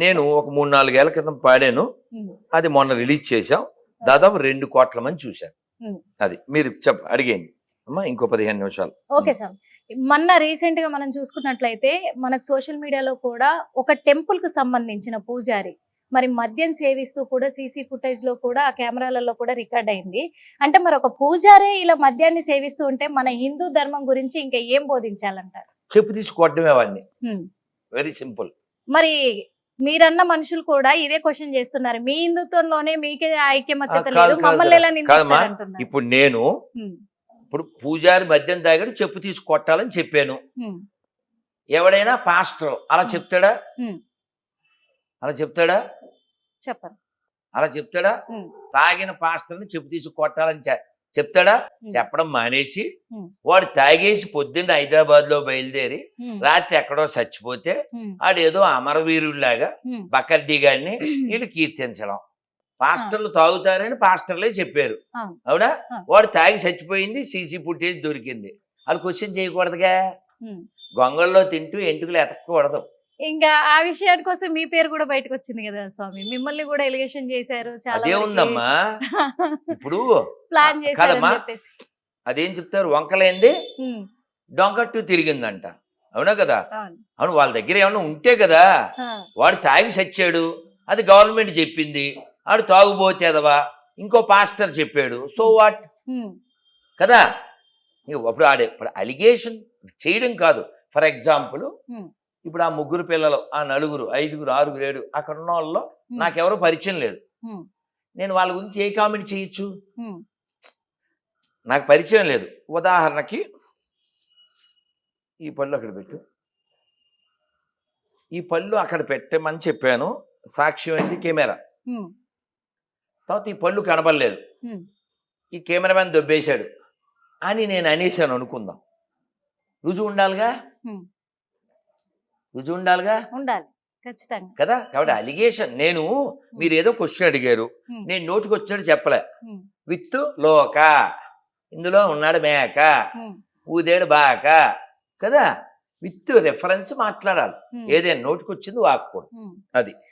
నేను ఒక 3-4 ఏళ్ల క్రితం పాడాను. అది మొన్న రిలీజ్ చేశాం. దాదాపు 2 కోట్ల మంది చూశారు. అది మీరు అడిగేయండి అమ్మా. ఇంకో 15 నిమిషాలు. Okay sir. మొన్న రీసెంట్ గా మనం చూసుకున్నట్లయితే మనకు సోషల్ మీడియాలో కూడా ఒక టెంపుల్ కు సంబంధించిన పూజారి మరి మద్యం సేవిస్తూ కూడా సీసీ ఫుటేజ్ లో కూడా ఆ కెమెరాలలో కూడా రికార్డ్ అయింది. అంటే మరి ఒక పూజారే ఇలా మద్యాన్ని సేవిస్తూ ఉంటే మన హిందూ ధర్మం గురించి ఇంకా ఏం బోధించాలంటారు? చెప్పు తీసుకోవడమే అవన్నీ. Very simple. మరి మీరన్న మనుషులు కూడా ఇదే క్వశ్చన్ చేస్తున్నారు. మీ హిందుత్వంలోనే మీకే ఐక్యమత్యత లేదు, మమ్మల్ని ఎలా నిందిస్తారంటున్నారు. ఇప్పుడు నేను ఇప్పుడు పూజారి మద్యం తాగాడు చెప్పు తీసి కొట్టాలని చెప్పాను. ఎవడైనా పాస్టర్ అలా చెప్తాడా? అలా చెప్తాడా? చెప్పరు. అలా చెప్తాడా? తాగిన పాస్టర్ని చెప్పు తీసి కొట్టాలని చెప్తాడా? చెప్పడం మానేసి వాడు తాగేసి పొద్దున్న హైదరాబాద్ లో బయలుదేరి రాత్రి ఎక్కడో చచ్చిపోతే ఆడేదో అమరవీరులాగా బకర్డీ గారిని వీళ్ళు కీర్తించడం. పాస్టర్లు తాగుతారని పాస్టర్లే చెప్పారు, అవునా? వాడు తాగి చచ్చిపోయింది, సీసీ ఫుటేజ్ దొరికింది. అది క్వశ్చన్ చేయకూడదుగా. గొంగల్లో తింటూ ఎంటుకలు ఎతకూడదు. ఇంకా ఆ విషయాని కోసం మీ పేరు కూడా బయటకు వచ్చింది కదా స్వామి, మిమ్మల్ని కూడా ఎలిగేషన్ చేశారు. అదే ఉందమ్మా. ఇప్పుడు ప్లాన్ చేశారని చెప్పేసి అదేం చెప్తారు, వంకలేంది డొంకట్టు తిరిగిందంట, అవునా కదా? అవును, వాళ్ళ దగ్గర ఏమన్నా ఉంటే కదా. వాడు తాగి చచ్చాడు, అది గవర్నమెంట్ చెప్పింది. ఆడు తాగుబోతేదవా ఇంకో పాస్టర్ చెప్పాడు, సో వాట్ కదా. అప్పుడు ఆడే ఇప్పుడు అలిగేషన్ చేయడం కాదు. ఫర్ ఎగ్జాంపుల్ ఇప్పుడు ఆ 3 పిల్లలు, ఆ 4, 5, 6, 7 అక్కడ ఉన్న వాళ్ళలో నాకెవరో పరిచయం లేదు. నేను వాళ్ళ గురించి ఏ కామెంట్ చేయొచ్చు? నాకు పరిచయం లేదు. ఉదాహరణకి ఈ పళ్ళు అక్కడ పెట్టు, ఈ పళ్ళు అక్కడ పెట్టమని చెప్పాను. సాక్ష్యం ఏంటి? కెమెరా. తర్వాత ఈ పళ్ళు కనబడలేదు, ఈ కెమెరామెన్ దొబ్బేశాడు అని నేను అనేసాను అనుకుందాం. రుజువు ఉండాలిగా, రుజువు ఉండాలిగా. ఉండాలి ఖచ్చితంగా కదా. కాబట్టి అలిగేషన్, నేను మీరు ఏదో క్వశ్చన్ అడిగారు, నేను నోటికి వచ్చినట్టు చెప్పలే. విత్ లోక, ఇందులో ఉన్నాడు మేక, ఊదేడు బాక కదా. విత్ రెఫరెన్స్ మాట్లాడాలి. ఏదైనా నోటికి వచ్చింది వాక్కూడదు. అది